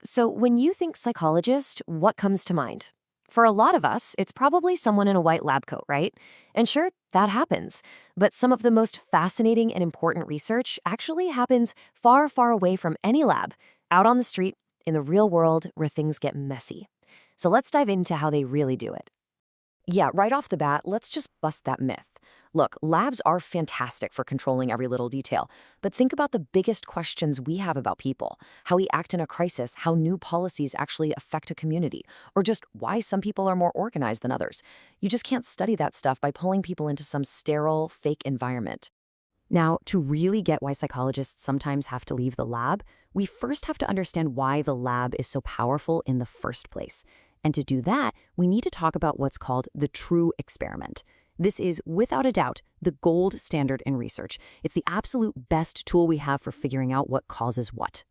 So, when you think psychologist, what comes to mind? For a lot of us, it's probably someone in a white lab coat, right? And sure, that happens. But some of the most fascinating and important research actually happens far, far away from any lab, out on the street, in the real world where things get messy. So, let's dive into how they really do it. Yeah, right off the bat, let's just bust that myth. Look, labs are fantastic for controlling every little detail, but think about the biggest questions we have about people: how we act in a crisis, how new policies actually affect a community, or just why some people are more organized than others. You just can't study that stuff by pulling people into some sterile, fake environment. Now, to really get why psychologists sometimes have to leave the lab, we first have to understand why the lab is so powerful in the first place. And to do that, we need to talk about what's called the true experiment. This is, without a doubt, the gold standard in research. It's the absolute best tool we have for figuring out what causes what.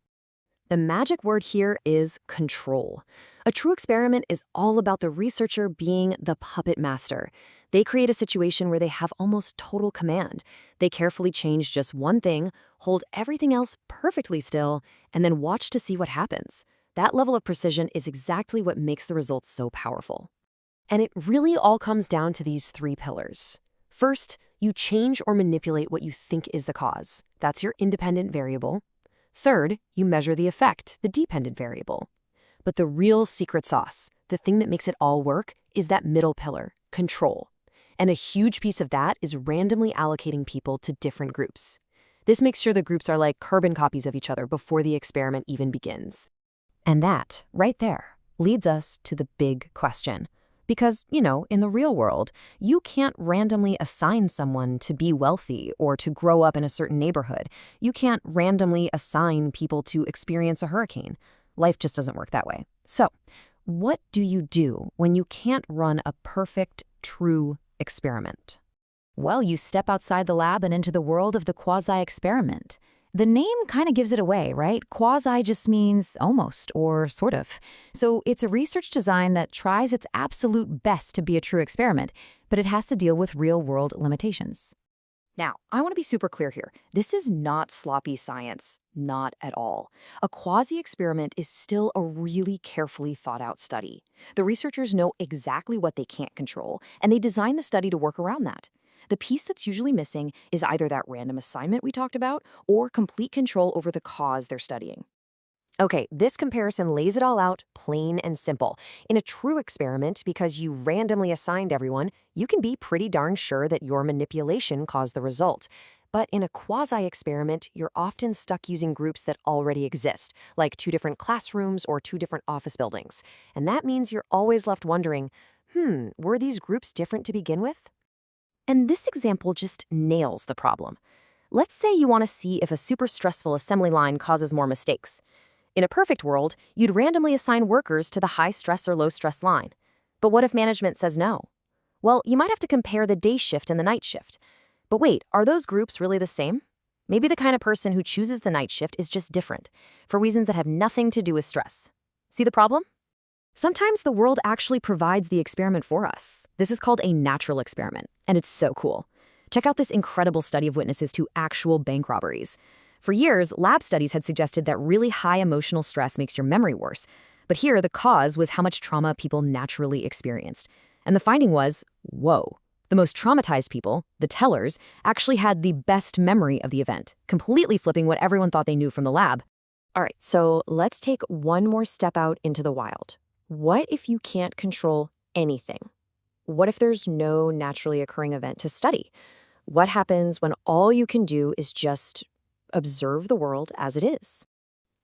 The magic word here is control. A true experiment is all about the researcher being the puppet master. They create a situation where they have almost total command. They carefully change just one thing, hold everything else perfectly still, and then watch to see what happens. That level of precision is exactly what makes the results so powerful. And it really all comes down to these three pillars. First, you change or manipulate what you think is the cause. That's your independent variable. Third, you measure the effect, the dependent variable. But the real secret sauce, the thing that makes it all work, is that middle pillar, control. And a huge piece of that is randomly allocating people to different groups. This makes sure the groups are like carbon copies of each other before the experiment even begins. And that, right there, leads us to the big question. Because, in the real world, you can't randomly assign someone to be wealthy or to grow up in a certain neighborhood. You can't randomly assign people to experience a hurricane. Life just doesn't work that way. So, what do you do when you can't run a perfect, true experiment? Well, you step outside the lab and into the world of the quasi-experiment. The name kind of gives it away, right? Quasi just means almost or sort of. So it's a research design that tries its absolute best to be a true experiment, but it has to deal with real-world limitations. Now, I want to be super clear here. This is not sloppy science, not at all. A quasi-experiment is still a really carefully thought-out study. The researchers know exactly what they can't control, and they design the study to work around that. The piece that's usually missing is either that random assignment we talked about or complete control over the cause they're studying. Okay, this comparison lays it all out plain and simple. In a true experiment, because you randomly assigned everyone, you can be pretty darn sure that your manipulation caused the result. But in a quasi-experiment, you're often stuck using groups that already exist, like 2 different classrooms or 2 different office buildings. And that means you're always left wondering, were these groups different to begin with? And this example just nails the problem. Let's say you want to see if a super stressful assembly line causes more mistakes. In a perfect world, you'd randomly assign workers to the high stress or low stress line. But what if management says no? Well, you might have to compare the day shift and the night shift. But wait, are those groups really the same? Maybe the kind of person who chooses the night shift is just different, for reasons that have nothing to do with stress. See the problem? Sometimes the world actually provides the experiment for us. This is called a natural experiment, and it's so cool. Check out this incredible study of witnesses to actual bank robberies. For years, lab studies had suggested that really high emotional stress makes your memory worse. But here, the cause was how much trauma people naturally experienced. And the finding was, whoa. The most traumatized people, the tellers, actually had the best memory of the event, completely flipping what everyone thought they knew from the lab. All right, so let's take one more step out into the wild. What if you can't control anything? What if there's no naturally occurring event to study? What happens when all you can do is just observe the world as it is?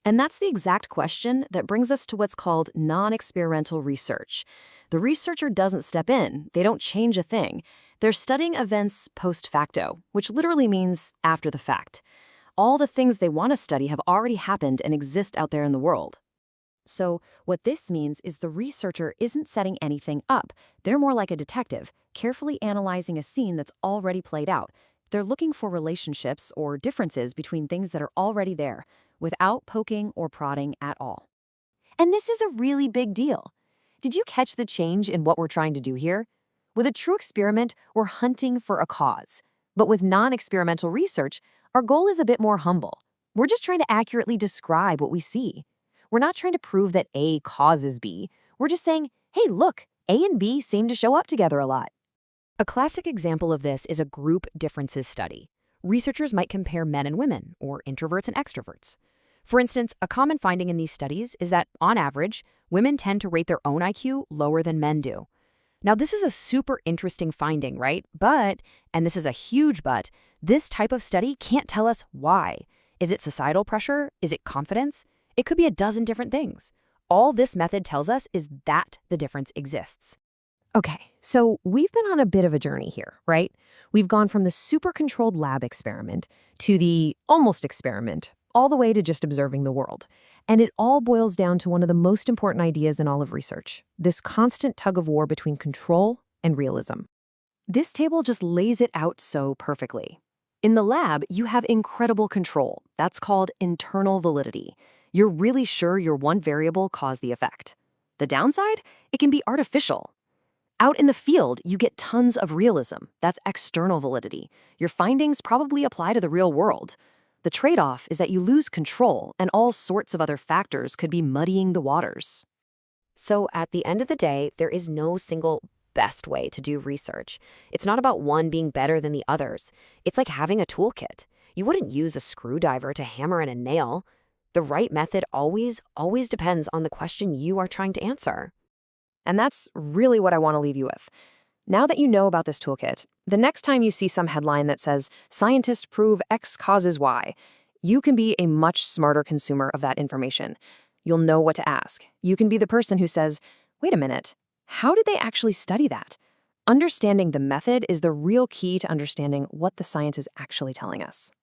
And that's the exact question that brings us to what's called non-experimental research. The researcher doesn't step in. They don't change a thing. They're studying events post facto, which literally means after the fact. All the things they want to study have already happened and exist out there in the world. So what this means is the researcher isn't setting anything up. They're more like a detective, carefully analyzing a scene that's already played out. They're looking for relationships or differences between things that are already there, without poking or prodding at all. And this is a really big deal. Did you catch the change in what we're trying to do here? With a true experiment, we're hunting for a cause. But with non-experimental research, our goal is a bit more humble. We're just trying to accurately describe what we see. We're not trying to prove that A causes B. We're just saying, hey, look, A and B seem to show up together a lot. A classic example of this is a group differences study. Researchers might compare men and women, or introverts and extroverts. For instance, a common finding in these studies is that, on average, women tend to rate their own IQ lower than men do. Now, this is a super interesting finding, right? But, and this is a huge but, this type of study can't tell us why. Is it societal pressure? Is it confidence? It could be a dozen different things. All this method tells us is that the difference exists. Okay, so we've been on a bit of a journey here, right? We've gone from the super controlled lab experiment to the almost experiment, all the way to just observing the world. And it all boils down to one of the most important ideas in all of research, this constant tug of war between control and realism. This table just lays it out so perfectly. In the lab, you have incredible control. That's called internal validity. You're really sure your one variable caused the effect. The downside? It can be artificial. Out in the field, you get tons of realism. That's external validity. Your findings probably apply to the real world. The trade-off is that you lose control, and all sorts of other factors could be muddying the waters. So at the end of the day, there is no single best way to do research. It's not about one being better than the others. It's like having a toolkit. You wouldn't use a screwdriver to hammer in a nail. The right method always depends on the question you are trying to answer. And that's really what I want to leave you with. Now that you know about this toolkit, the next time you see some headline that says, "Scientists prove X causes Y," you can be a much smarter consumer of that information. You'll know what to ask. You can be the person who says, wait a minute, how did they actually study that? Understanding the method is the real key to understanding what the science is actually telling us.